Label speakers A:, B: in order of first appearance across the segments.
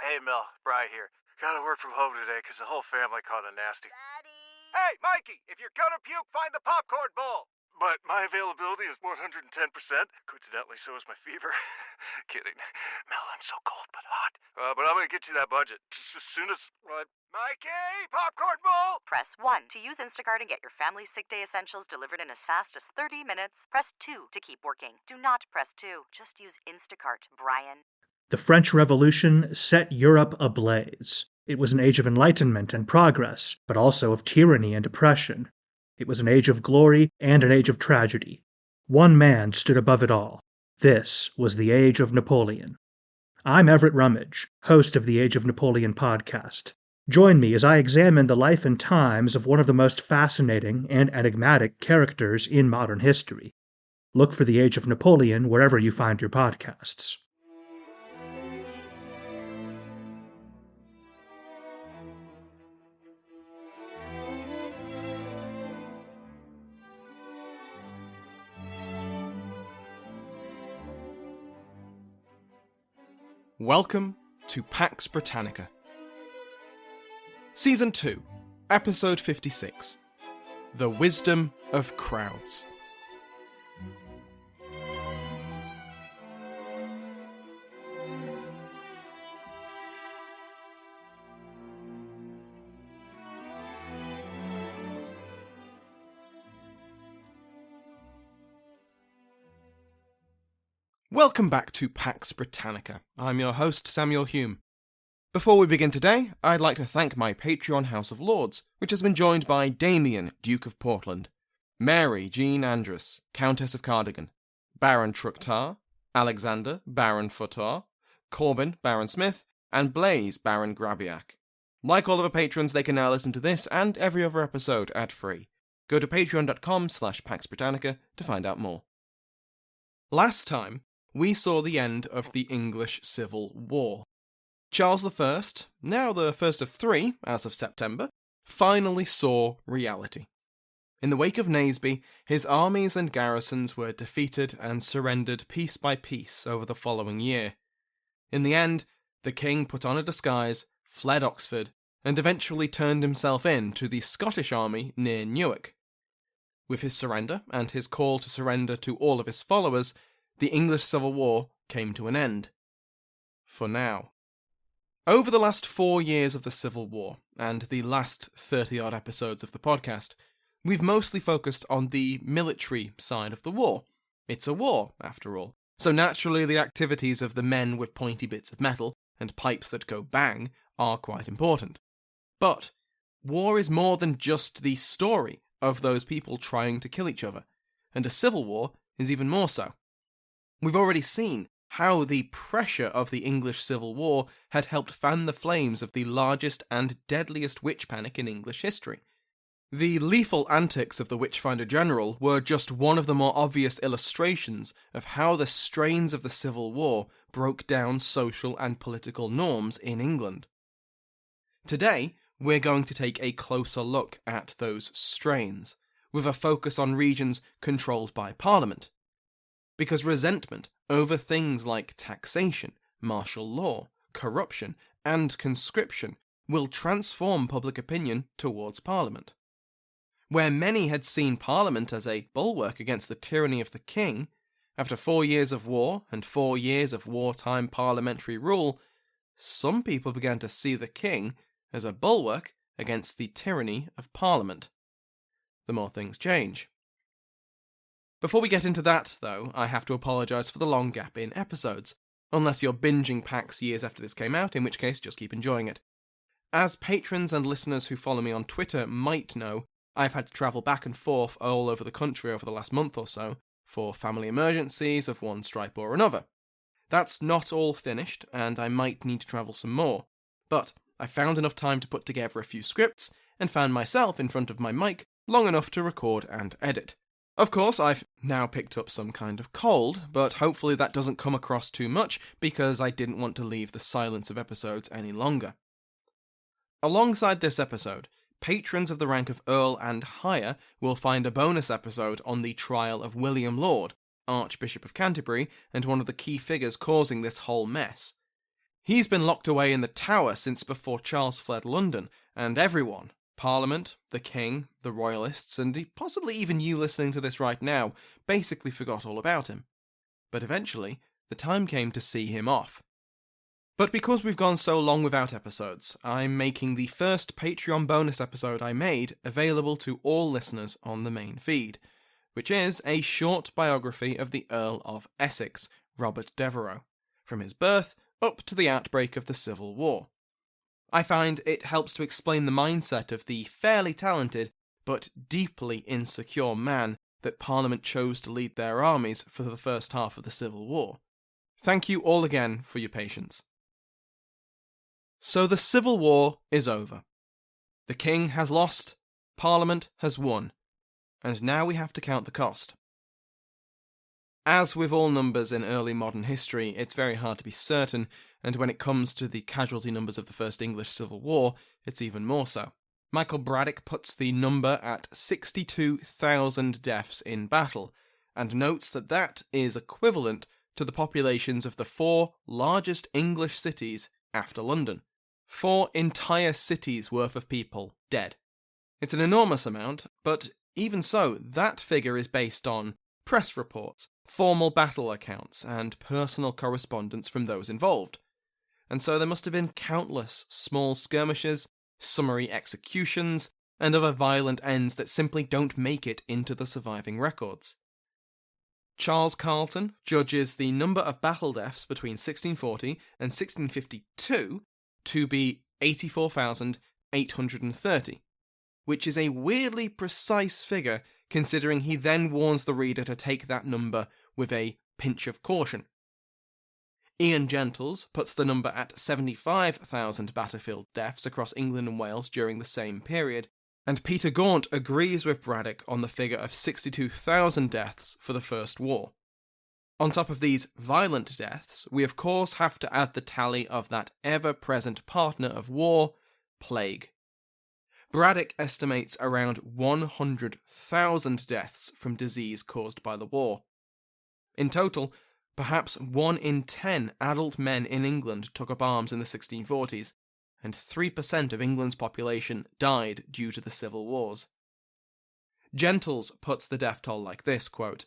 A: Hey, Mel. Bri here. Gotta work from home today because the whole family caught a nasty...
B: Daddy!
A: Hey, Mikey! If you're gonna puke, find the popcorn bowl! But my availability is 110%. Coincidentally, so is my fever. Kidding. Mel, I'm so cold but hot. But I'm gonna get you that budget just as soon as... Mikey! Popcorn bowl!
C: Press 1 to use Instacart and get your family's sick day essentials delivered in as fast as 30 minutes. Press 2 to keep working. Do not press 2. Just use Instacart, Brian.
D: The French Revolution set Europe ablaze. It was an age of enlightenment and progress, but also of tyranny and oppression. It was an age of glory and an age of tragedy. One man stood above it all. This was the Age of Napoleon. I'm Everett Rummage, host of the Age of Napoleon podcast. Join me as I examine the life and times of one of the most fascinating and enigmatic characters in modern history. Look for the Age of Napoleon wherever you find your podcasts.
E: Welcome to Pax Britannica. Season 2, Episode 56, The Wisdom of Crowds. Welcome back to Pax Britannica. I'm your host, Samuel Hume. Before we begin today, I'd like to thank my Patreon House of Lords, which has been joined by Damien, Duke of Portland, Mary Jean Andress, Countess of Cardigan, Baron Trucktar, Alexander, Baron Futar, Corbin, Baron Smith, and Blaze, Baron Grabiak. Like all of our patrons, they can now listen to this and every other episode ad-free. Go to patreon.com/PaxBritannica to find out more. Last time, we saw the end of the English Civil War. Charles I, now the first of three as of September, finally saw reality. In the wake of Naseby, his armies and garrisons were defeated and surrendered piece by piece over the following year. In the end, the king put on a disguise, fled Oxford, and eventually turned himself in to the Scottish army near Newark. With his surrender and his call to surrender to all of his followers, the English Civil War came to an end. For now. Over the last 4 years of the Civil War, and the last 30-odd episodes of the podcast, we've mostly focused on the military side of the war. It's a war, after all, so naturally the activities of the men with pointy bits of metal and pipes that go bang are quite important. But war is more than just the story of those people trying to kill each other, and a civil war is even more so. We've already seen how the pressure of the English Civil War had helped fan the flames of the largest and deadliest witch panic in English history. The lethal antics of the Witchfinder General were just one of the more obvious illustrations of how the strains of the Civil War broke down social and political norms in England. Today, we're going to take a closer look at those strains, with a focus on regions controlled by Parliament. Because resentment over things like taxation, martial law, corruption, and conscription will transform public opinion towards Parliament. Where many had seen Parliament as a bulwark against the tyranny of the king, after 4 years of war and 4 years of wartime parliamentary rule, some people began to see the king as a bulwark against the tyranny of Parliament. The more things change. Before we get into that, though, I have to apologise for the long gap in episodes, unless you're binging PAX years after this came out, in which case just keep enjoying it. As patrons and listeners who follow me on Twitter might know, I've had to travel back and forth all over the country over the last month or so, for family emergencies of one stripe or another. That's not all finished, and I might need to travel some more, but I found enough time to put together a few scripts, and found myself in front of my mic long enough to record and edit. Of course, I've now picked up some kind of cold, but hopefully that doesn't come across too much, because I didn't want to leave the silence of episodes any longer. Alongside this episode, patrons of the rank of Earl and higher will find a bonus episode on the trial of William Laud, Archbishop of Canterbury, and one of the key figures causing this whole mess. He's been locked away in the Tower since before Charles fled London, and everyone, Parliament, the King, the Royalists, and possibly even you listening to this right now, basically forgot all about him. But eventually, the time came to see him off. But because we've gone so long without episodes, I'm making the first Patreon bonus episode I made available to all listeners on the main feed, which is a short biography of the Earl of Essex, Robert Devereux, from his birth up to the outbreak of the Civil War. I find it helps to explain the mindset of the fairly talented but deeply insecure man that Parliament chose to lead their armies for the first half of the Civil War. Thank you all again for your patience. So the Civil War is over. The King has lost, Parliament has won, and now we have to count the cost. As with all numbers in early modern history, it's very hard to be certain, and when it comes to the casualty numbers of the First English Civil War, it's even more so. Michael Braddick puts the number at 62,000 deaths in battle, and notes that that is equivalent to the populations of the 4 largest English cities after London. 4 entire cities' worth of people dead. It's an enormous amount, but even so, that figure is based on press reports, formal battle accounts, and personal correspondence from those involved. And so there must have been countless small skirmishes, summary executions, and other violent ends that simply don't make it into the surviving records. Charles Carleton judges the number of battle deaths between 1640 and 1652 to be 84,830, which is a weirdly precise figure considering he then warns the reader to take that number with a pinch of caution. Ian Gentles puts the number at 75,000 battlefield deaths across England and Wales during the same period, and Peter Gaunt agrees with Braddick on the figure of 62,000 deaths for the First War. On top of these violent deaths, we of course have to add the tally of that ever-present partner of war, plague. Braddick estimates around 100,000 deaths from disease caused by the war. In total, perhaps 1 in 10 adult men in England took up arms in the 1640s, and 3% of England's population died due to the civil wars. Gentles puts the death toll like this, quote,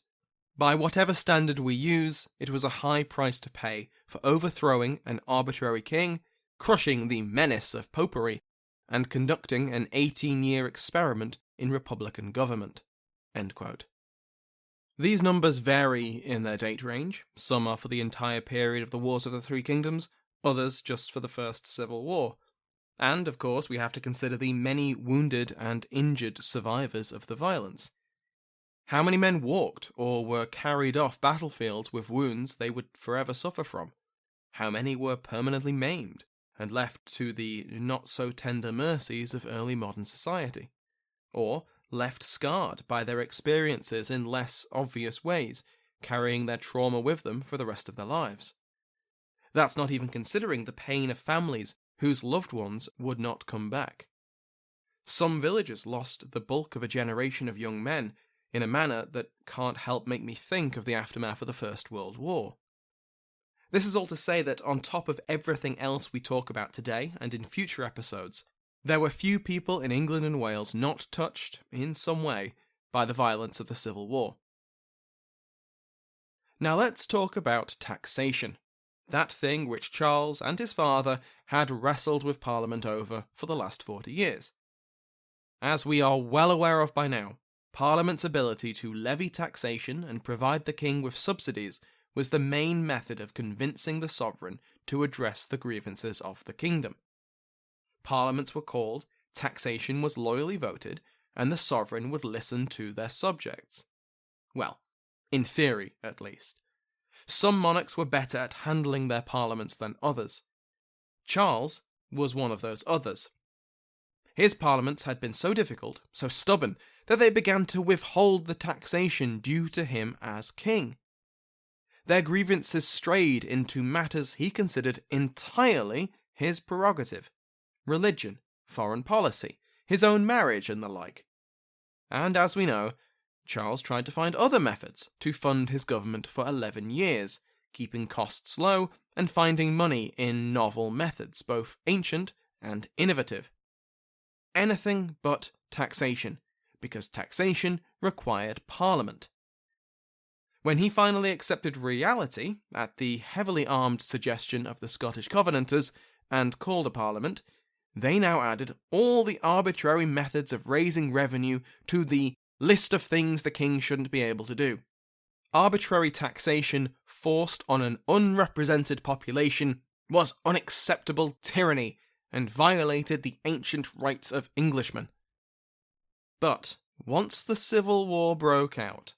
E: "By whatever standard we use, it was a high price to pay for overthrowing an arbitrary king, crushing the menace of popery, and conducting an 18-year experiment in republican government." End quote. These numbers vary in their date range. Some are for the entire period of the Wars of the Three Kingdoms, others just for the First Civil War. And, of course, we have to consider the many wounded and injured survivors of the violence. How many men walked or were carried off battlefields with wounds they would forever suffer from? How many were permanently maimed and left to the not-so-tender mercies of early modern society? Or left scarred by their experiences in less obvious ways, carrying their trauma with them for the rest of their lives? That's not even considering the pain of families whose loved ones would not come back. Some villages lost the bulk of a generation of young men in a manner that can't help make me think of the aftermath of the First World War. This is all to say that on top of everything else we talk about today and in future episodes, there were few people in England and Wales not touched, in some way, by the violence of the Civil War. Now let's talk about taxation, that thing which Charles and his father had wrestled with Parliament over for the last 40 years. As we are well aware of by now, Parliament's ability to levy taxation and provide the king with subsidies was the main method of convincing the sovereign to address the grievances of the kingdom. Parliaments were called, taxation was loyally voted, and the sovereign would listen to their subjects. Well, in theory, at least. Some monarchs were better at handling their parliaments than others. Charles was one of those others. His parliaments had been so difficult, so stubborn, that they began to withhold the taxation due to him as king. Their grievances strayed into matters he considered entirely his prerogative: religion, foreign policy, his own marriage, and the like. And as we know, Charles tried to find other methods to fund his government for 11 years, keeping costs low and finding money in novel methods, both ancient and innovative. Anything but taxation, because taxation required Parliament. When he finally accepted reality, at the heavily armed suggestion of the Scottish Covenanters, and called a Parliament, they now added all the arbitrary methods of raising revenue to the list of things the king shouldn't be able to do. Arbitrary taxation forced on an unrepresented population was unacceptable tyranny and violated the ancient rights of Englishmen. But once the Civil War broke out,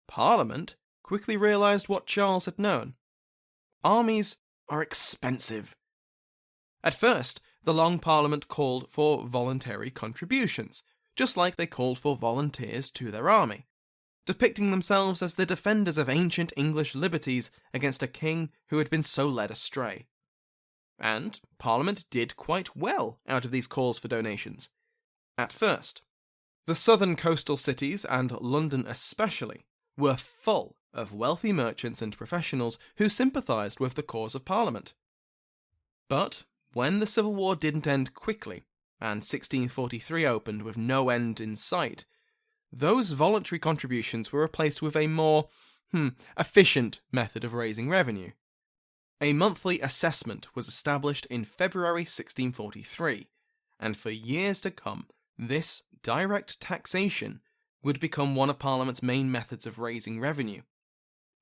E: Parliament quickly realised what Charles had known. Armies are expensive. At first, the Long Parliament called for voluntary contributions, just like they called for volunteers to their army, depicting themselves as the defenders of ancient English liberties against a king who had been so led astray. And Parliament did quite well out of these calls for donations. At first, the southern coastal cities, and London especially, were full of wealthy merchants and professionals who sympathised with the cause of Parliament. But when the Civil War didn't end quickly, and 1643 opened with no end in sight, those voluntary contributions were replaced with a more, efficient method of raising revenue. A monthly assessment was established in February 1643, and for years to come, this direct taxation would become one of Parliament's main methods of raising revenue.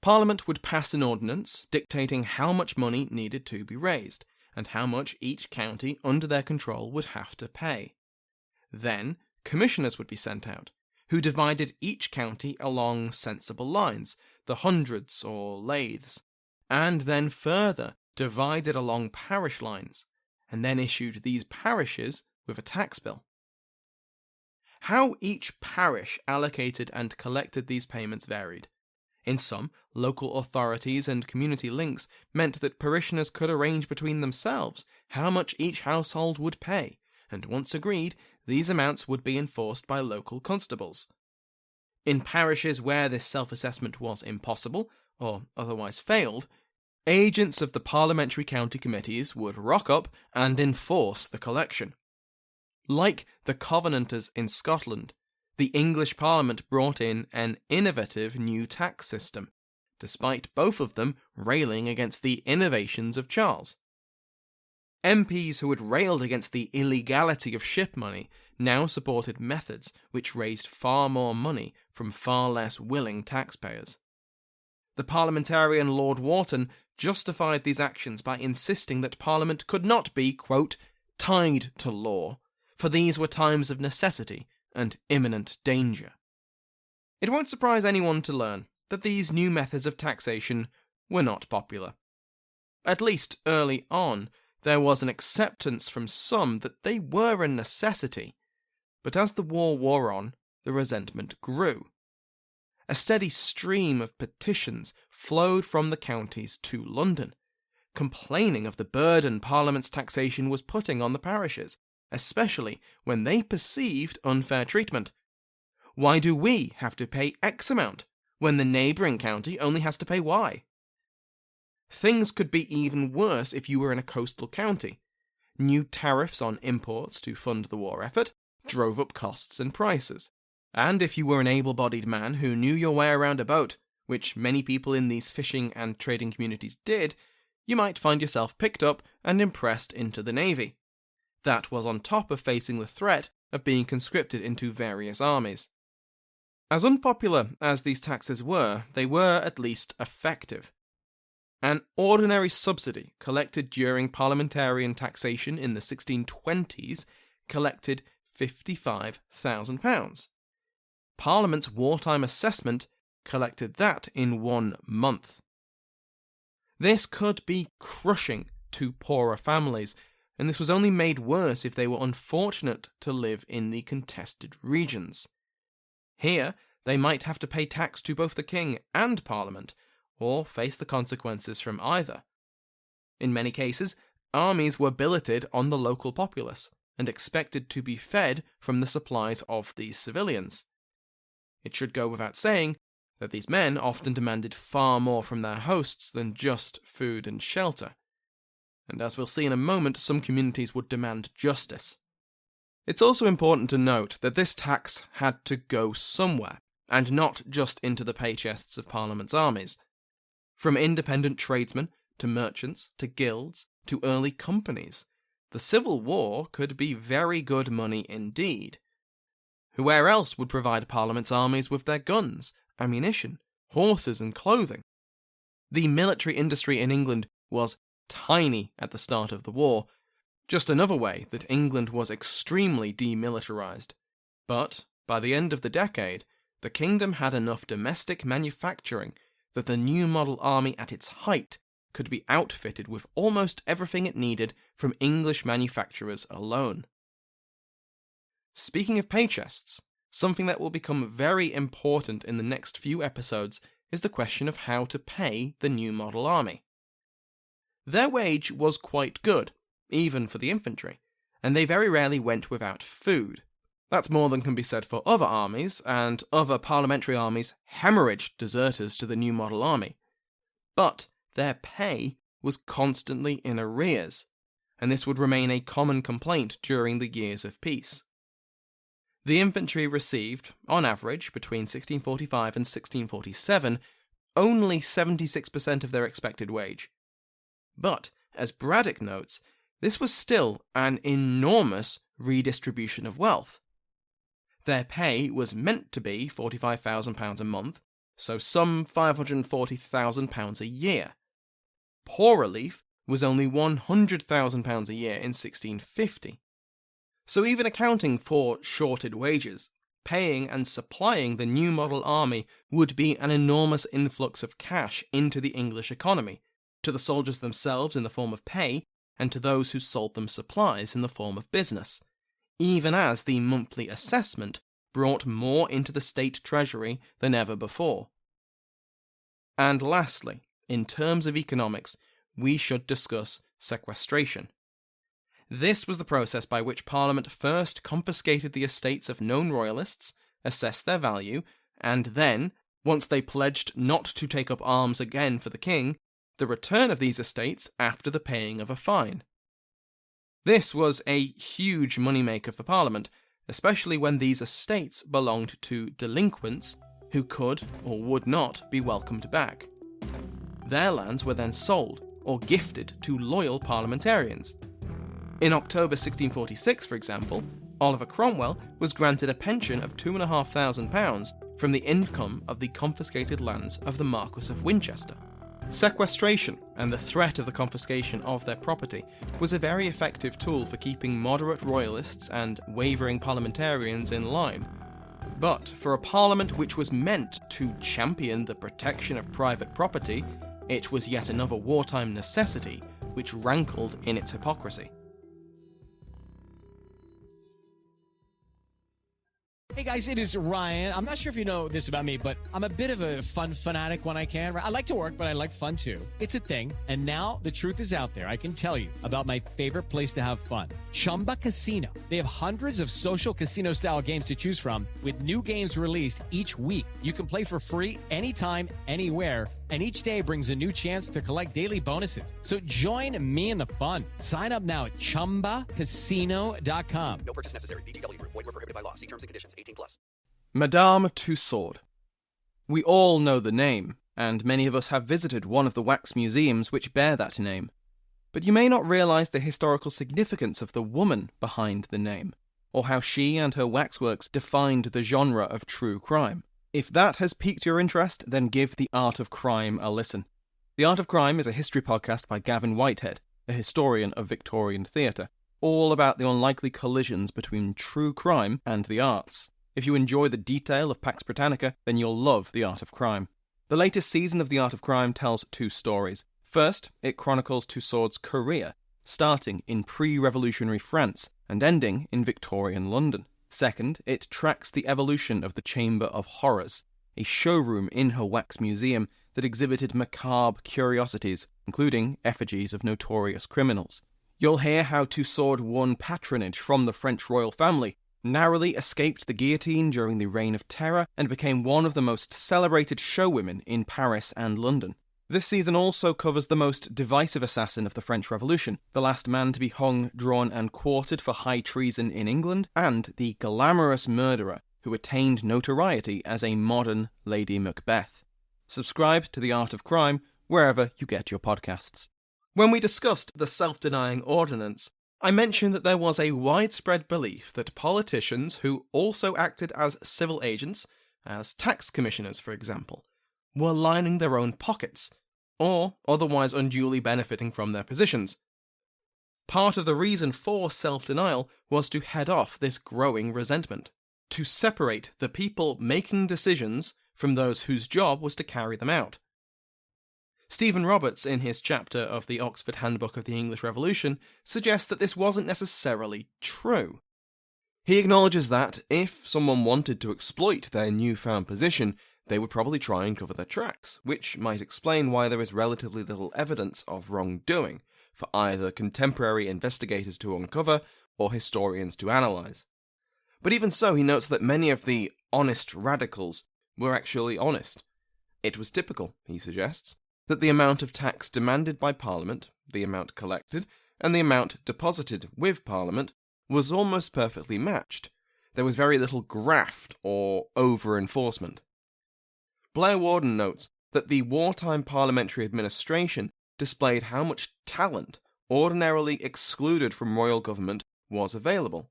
E: Parliament would pass an ordinance dictating how much money needed to be raised, and how much each county under their control would have to pay. Then, commissioners would be sent out, who divided each county along sensible lines, the hundreds or laths, and then further divided along parish lines, and then issued these parishes with a tax bill. How each parish allocated and collected these payments varied. In some, local authorities and community links meant that parishioners could arrange between themselves how much each household would pay, and once agreed, these amounts would be enforced by local constables. In parishes where this self-assessment was impossible, or otherwise failed, agents of the parliamentary county committees would rock up and enforce the collection. Like the Covenanters in Scotland, the English Parliament brought in an innovative new tax system, despite both of them railing against the innovations of Charles. MPs who had railed against the illegality of ship money now supported methods which raised far more money from far less willing taxpayers. The parliamentarian Lord Wharton justified these actions by insisting that Parliament could not be, quote, tied to law, for these were times of necessity and imminent danger. It won't surprise anyone to learn that these new methods of taxation were not popular. At least early on, there was an acceptance from some that they were a necessity, but as the war wore on, the resentment grew. A steady stream of petitions flowed from the counties to London, complaining of the burden Parliament's taxation was putting on the parishes, especially when they perceived unfair treatment. Why do we have to pay X amount when the neighbouring county only has to pay Y? Things could be even worse if you were in a coastal county. New tariffs on imports to fund the war effort drove up costs and prices. And if you were an able-bodied man who knew your way around a boat, which many people in these fishing and trading communities did, you might find yourself picked up and impressed into the navy. That was on top of facing the threat of being conscripted into various armies. As unpopular as these taxes were, they were at least effective. An ordinary subsidy collected during parliamentarian taxation in the 1620s collected £55,000. Parliament's wartime assessment collected that in 1 month. This could be crushing to poorer families, and this was only made worse if they were unfortunate to live in the contested regions. Here, they might have to pay tax to both the king and Parliament, or face the consequences from either. In many cases, armies were billeted on the local populace, and expected to be fed from the supplies of these civilians. It should go without saying that these men often demanded far more from their hosts than just food and shelter. And as we'll see in a moment, some communities would demand justice. It's also important to note that this tax had to go somewhere, and not just into the pay chests of Parliament's armies. From independent tradesmen, to merchants, to guilds, to early companies, the Civil War could be very good money indeed. Where else would provide Parliament's armies with their guns, ammunition, horses and clothing? The military industry in England was tiny at the start of the war, just another way that England was extremely demilitarized. But, by the end of the decade, the kingdom had enough domestic manufacturing that the new model army at its height could be outfitted with almost everything it needed from English manufacturers alone. Speaking of pay chests, something that will become very important in the next few episodes is the question of how to pay the new model army. Their wage was quite good, even for the infantry, and they very rarely went without food. That's more than can be said for other armies, and other parliamentary armies hemorrhaged deserters to the new model army. But their pay was constantly in arrears, and this would remain a common complaint during the years of peace. The infantry received, on average, between 1645 and 1647, only 76% of their expected wage. But, as Braddick notes, this was still an enormous redistribution of wealth. Their pay was meant to be £45,000 a month, so some £540,000 a year. Poor relief was only £100,000 a year in 1650. So even accounting for shorted wages, paying and supplying the new model army would be an enormous influx of cash into the English economy, to the soldiers themselves in the form of pay, and to those who sold them supplies in the form of business, even as the monthly assessment brought more into the state treasury than ever before. And lastly, in terms of economics, we should discuss sequestration. This was the process by which Parliament first confiscated the estates of known royalists, assessed their value, and then, once they pledged not to take up arms again for the king, the return of these estates after the paying of a fine. This was a huge moneymaker for Parliament, especially when these estates belonged to delinquents who could or would not be welcomed back. Their lands were then sold or gifted to loyal parliamentarians. In October 1646, for example, Oliver Cromwell was granted a pension of £2,500 from the income of the confiscated lands of the Marquess of Winchester. Sequestration and the threat of the confiscation of their property was a very effective tool for keeping moderate royalists and wavering parliamentarians in line. But for a parliament which was meant to champion the protection of private property, it was yet another wartime necessity which rankled in its hypocrisy.
B: Hey guys, it is Ryan. I'm not sure if you know this about me, but I'm a bit of a fun fanatic when I can. I like to work, but I like fun too. It's a thing. And now the truth is out there. I can tell you about my favorite place to have fun. Chumba Casino. They have hundreds of social casino style games to choose from with new games released each week. You can play for free anytime, anywhere. And each day brings a new chance to collect daily bonuses. So join me in the fun. Sign up now at ChumbaCasino.com.
F: No purchase necessary. VGW Group. Void where prohibited by law. See terms and conditions. 18+.
E: Madame Tussaud. We all know the name, and many of us have visited one of the wax museums which bear that name. But you may not realise the historical significance of the woman behind the name, or how she and her waxworks defined the genre of true crime. If that has piqued your interest, then give The Art of Crime a listen. The Art of Crime is a history podcast by Gavin Whitehead, a historian of Victorian theatre, all about the unlikely collisions between true crime and the arts. If you enjoy the detail of Pax Britannica, then you'll love The Art of Crime. The latest season of The Art of Crime tells two stories. First, it chronicles Tussaud's career, starting in pre-revolutionary France and ending in Victorian London. Second, it tracks the evolution of the Chamber of Horrors, a showroom in her wax museum that exhibited macabre curiosities, including effigies of notorious criminals. You'll hear how Tussaud won patronage from the French royal family, narrowly escaped the guillotine during the Reign of Terror, and became one of the most celebrated showwomen in Paris and London. This season also covers the most divisive assassin of the French Revolution, the last man to be hung, drawn and quartered for high treason in England, and the glamorous murderer who attained notoriety as a modern Lady Macbeth. Subscribe to The Art of Crime wherever you get your podcasts. When we discussed the self-denying ordinance, I mentioned that there was a widespread belief that politicians who also acted as civil agents, as tax commissioners for example, were lining their own pockets, or otherwise unduly benefiting from their positions. Part of the reason for self-denial was to head off this growing resentment, to separate the people making decisions from those whose job was to carry them out. Stephen Roberts, in his chapter of the Oxford Handbook of the English Revolution, suggests that this wasn't necessarily true. He acknowledges that, if someone wanted to exploit their newfound position, they would probably try and cover their tracks, which might explain why there is relatively little evidence of wrongdoing for either contemporary investigators to uncover or historians to analyse. But even so, he notes that many of the honest radicals were actually honest. It was typical, he suggests, that the amount of tax demanded by Parliament, the amount collected, and the amount deposited with Parliament was almost perfectly matched. There was very little graft or over-enforcement. Blair Warden notes that the wartime parliamentary administration displayed how much talent, ordinarily excluded from royal government, was available.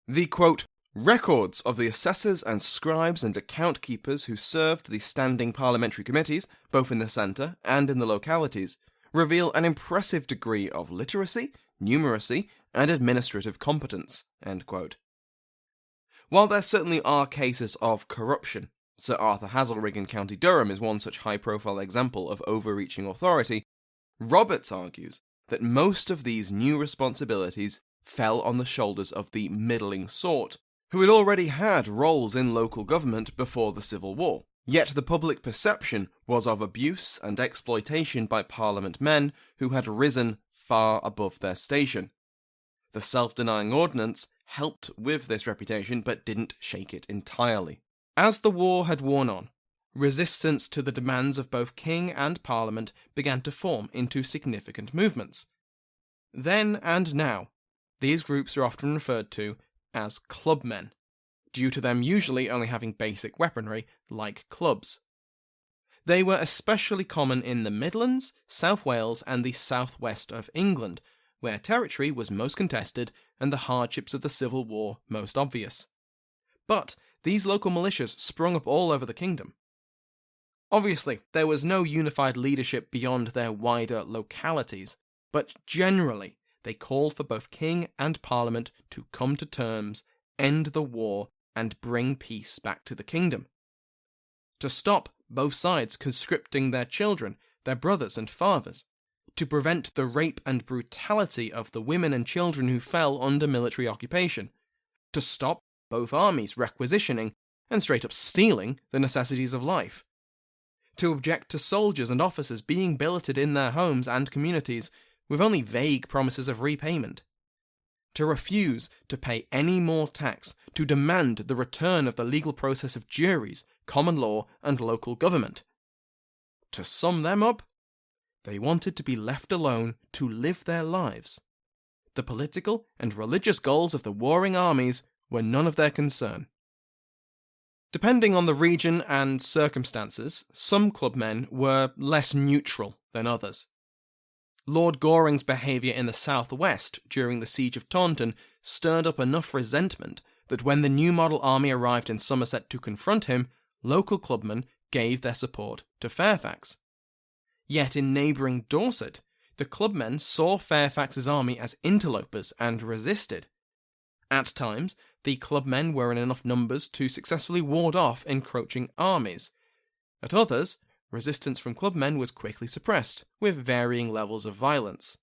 E: The, quote, records of the assessors and scribes and account keepers who served the standing parliamentary committees, both in the centre and in the localities, reveal an impressive degree of literacy, numeracy, and administrative competence. End quote. While there certainly are cases of corruption, Sir Arthur Hazelrig in County Durham is one such high-profile example of overreaching authority, Roberts argues that most of these new responsibilities fell on the shoulders of the middling sort, who had already had roles in local government before the Civil War. Yet the public perception was of abuse and exploitation by Parliament men who had risen far above their station. The self-denying ordinance helped with this reputation but didn't shake it entirely. As the war had worn on, resistance to the demands of both king and Parliament began to form into significant movements. Then and now, these groups are often referred to as clubmen, due to them usually only having basic weaponry like clubs. They were especially common in the Midlands, South Wales and the southwest of England, where territory was most contested and the hardships of the Civil War most obvious. But these local militias sprung up all over the kingdom. Obviously, there was no unified leadership beyond their wider localities, but generally they called for both king and parliament to come to terms, end the war, and bring peace back to the kingdom. To stop both sides conscripting their children, their brothers and fathers, to prevent the rape and brutality of the women and children who fell under military occupation, to stop both armies requisitioning and straight up stealing the necessities of life, to object to soldiers and officers being billeted in their homes and communities with only vague promises of repayment, to refuse to pay any more tax, to demand the return of the legal process of juries, common law, and local government. To sum them up, they wanted to be left alone to live their lives. The political and religious goals of the warring armies were none of their concern. Depending on the region and circumstances, some clubmen were less neutral than others. Lord Goring's behaviour in the southwest during the Siege of Taunton stirred up enough resentment that when the new model army arrived in Somerset to confront him, local clubmen gave their support to Fairfax. Yet in neighbouring Dorset, the clubmen saw Fairfax's army as interlopers and resisted. At times, the clubmen were in enough numbers to successfully ward off encroaching armies. At others, resistance from clubmen was quickly suppressed, with varying levels of violence.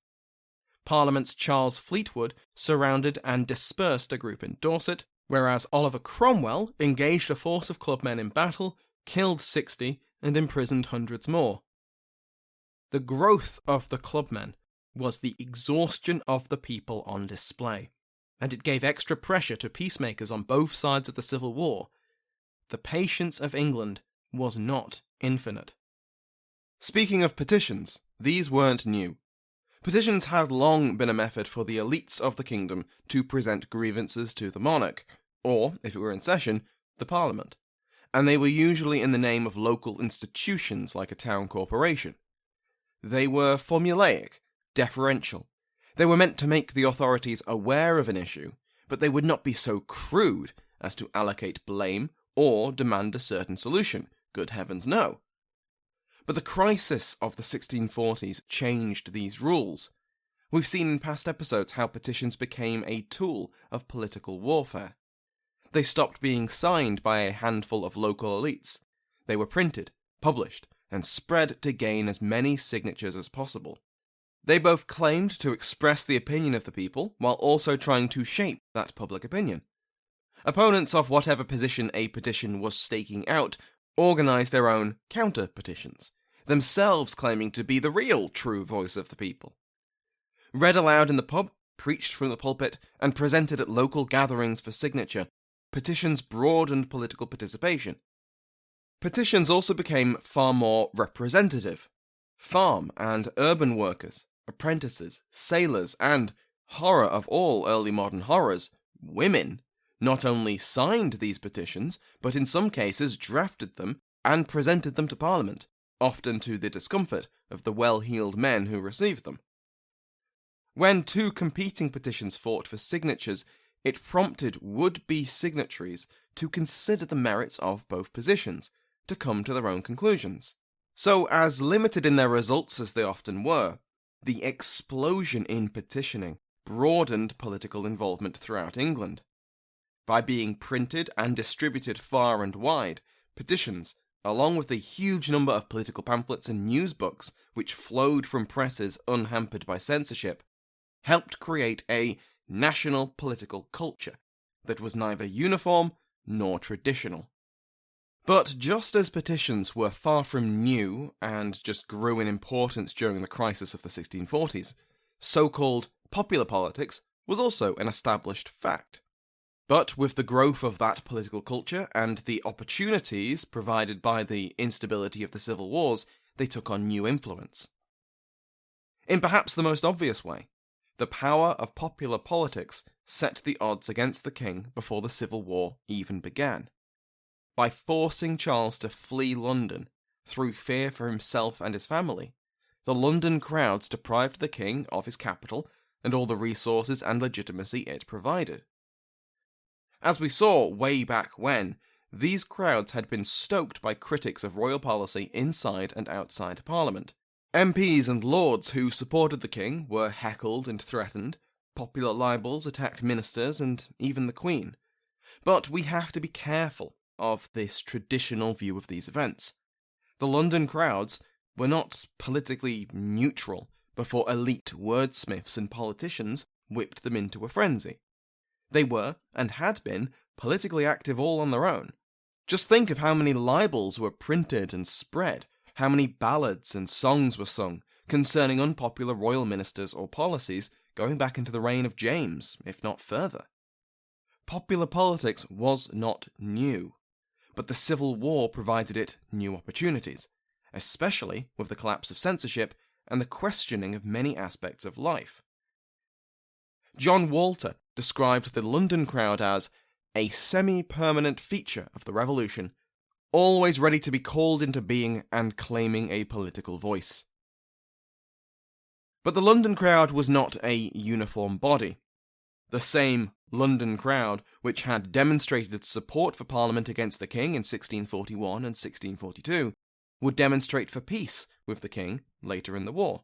E: Parliament's Charles Fleetwood surrounded and dispersed a group in Dorset, whereas Oliver Cromwell engaged a force of clubmen in battle, killed 60, and imprisoned hundreds more. The growth of the clubmen was the exhaustion of the people on display. and it gave extra pressure to peacemakers on both sides of the Civil War. The patience of England was not infinite. Speaking of petitions, these weren't new. Petitions had long been a method for the elites of the kingdom to present grievances to the monarch, or, if it were in session, the Parliament, and they were usually in the name of local institutions like a town corporation. They were formulaic, deferential. They were meant to make the authorities aware of an issue, but they would not be so crude as to allocate blame or demand a certain solution. Good heavens, no. But the crisis of the 1640s changed these rules. We've seen in past episodes how petitions became a tool of political warfare. They stopped being signed by a handful of local elites. They were printed, published, and spread to gain as many signatures as possible. They both claimed to express the opinion of the people, while also trying to shape that public opinion. Opponents of whatever position a petition was staking out organised their own counter-petitions, themselves claiming to be the real true voice of the people. Read aloud in the pub, preached from the pulpit, and presented at local gatherings for signature, petitions broadened political participation. Petitions also became far more representative. Farm and urban workers, apprentices, sailors, and, horror of all early modern horrors, women, not only signed these petitions, but in some cases drafted them and presented them to Parliament, often to the discomfort of the well-heeled men who received them. When two competing petitions fought for signatures, it prompted would-be signatories to consider the merits of both positions, to come to their own conclusions. So, as limited in their results as they often were, the explosion in petitioning broadened political involvement throughout England. By being printed and distributed far and wide, petitions, along with the huge number of political pamphlets and news books which flowed from presses unhampered by censorship, helped create a national political culture that was neither uniform nor traditional. But just as petitions were far from new and just grew in importance during the crisis of the 1640s, so-called popular politics was also an established fact. But with the growth of that political culture and the opportunities provided by the instability of the civil wars, they took on new influence. In perhaps the most obvious way, the power of popular politics set the odds against the king before the Civil War even began. By forcing Charles to flee London through fear for himself and his family, the London crowds deprived the king of his capital and all the resources and legitimacy it provided. As we saw way back when, these crowds had been stoked by critics of royal policy inside and outside Parliament. MPs and lords who supported the king were heckled and threatened, popular libels attacked ministers and even the Queen. But we have to be careful of this traditional view of these events. The London crowds were not politically neutral before elite wordsmiths and politicians whipped them into a frenzy. They were, and had been, politically active all on their own. Just think of how many libels were printed and spread, how many ballads and songs were sung concerning unpopular royal ministers or policies going back into the reign of James, if not further. Popular politics was not new, but the Civil War provided it new opportunities, especially with the collapse of censorship and the questioning of many aspects of life. John Walter described the London crowd as a semi-permanent feature of the revolution, always ready to be called into being and claiming a political voice. But the London crowd was not a uniform body. The same London crowd which had demonstrated its support for Parliament against the king in 1641 and 1642 would demonstrate for peace with the king later in the war.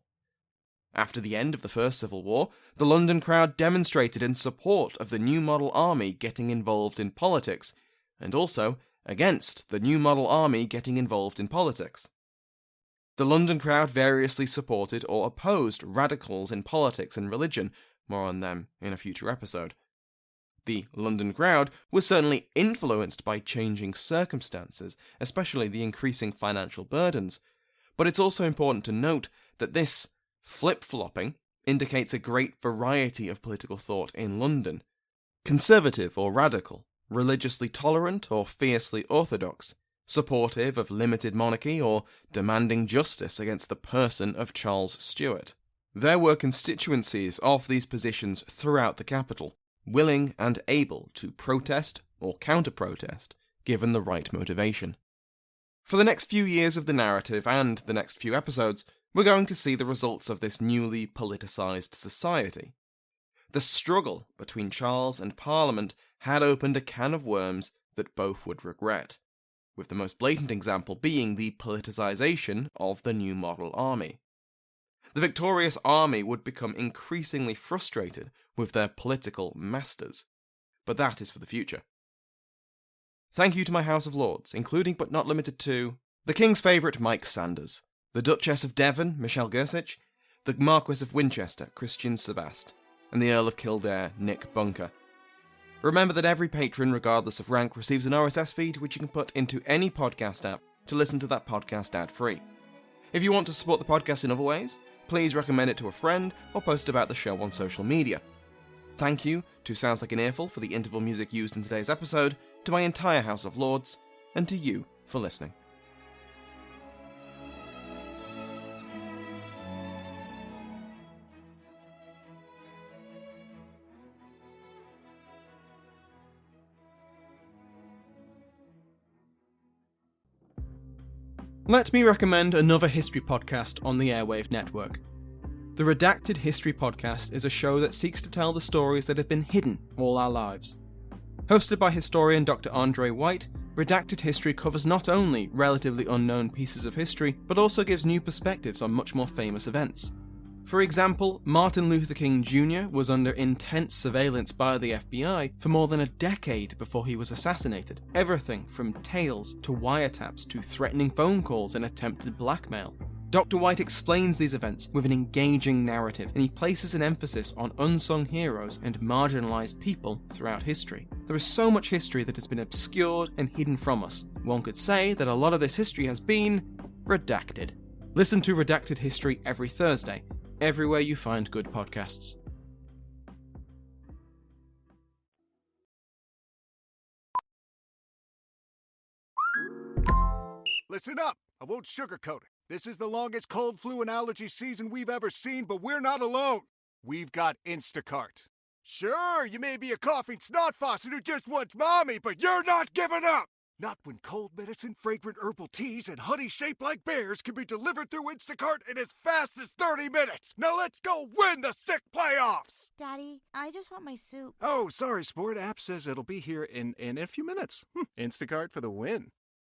E: After the end of the First Civil War, the London crowd demonstrated in support of the New Model Army getting involved in politics, and also against the New Model Army getting involved in politics. The London crowd variously supported or opposed radicals in politics and religion, more on them in a future episode. The London crowd was certainly influenced by changing circumstances, especially the increasing financial burdens, but it's also important to note that this flip-flopping indicates a great variety of political thought in London, conservative or radical, religiously tolerant or fiercely orthodox, supportive of limited monarchy or demanding justice against the person of Charles Stuart. There were constituencies of these positions throughout the capital, willing and able to protest or counter-protest, given the right motivation. For the next few years of the narrative and the next few episodes, we're going to see the results of this newly politicised society. The struggle between Charles and Parliament had opened a can of worms that both would regret, with the most blatant example being the politicisation of the new model army. The victorious army would become increasingly frustrated with their political masters, but that is for the future. Thank you to my House of Lords, including but not limited to the King's favourite Mike Sanders, the Duchess of Devon, Michelle Gersich, the Marquess of Winchester, Christian Sebast, and the Earl of Kildare, Nick Bunker. Remember that every patron, regardless of rank, receives an RSS feed which you can put into any podcast app to listen to that podcast ad-free. If you want to support the podcast in other ways, please recommend it to a friend or post about the show on social media. Thank you to Sounds Like an Earful for the interval music used in today's episode, to my entire House of Lords, and to you for listening. Let me recommend another history podcast on the Airwave Network. The Redacted History Podcast is a show that seeks to tell the stories that have been hidden all our lives. Hosted by historian Dr. Andre White, Redacted History covers not only relatively unknown pieces of history, but also gives new perspectives on much more famous events. For example, Martin Luther King Jr. was under intense surveillance by the FBI for more than a decade before he was assassinated. Everything from tails to wiretaps to threatening phone calls and attempted blackmail. Dr. White explains these events with an engaging narrative, and he places an emphasis on unsung heroes and marginalized people throughout history. There is so much history that has been obscured and hidden from us. One could say that a lot of this history has been redacted. Listen to Redacted History every Thursday, everywhere you find good podcasts.
A: Listen up. I won't sugarcoat it. This is the longest cold, flu, and allergy season we've ever seen, but we're not alone. We've got Instacart. Sure, you may be a coughing snot faucet who just wants mommy, but you're not giving up! Not when cold medicine, fragrant herbal teas, and honey shaped like bears can be delivered through Instacart in as fast as 30 minutes. Now let's go win the sick playoffs!
G: Daddy, I just want my soup.
A: Oh, sorry, Sport. App says it'll be here in a few minutes. Instacart for the win.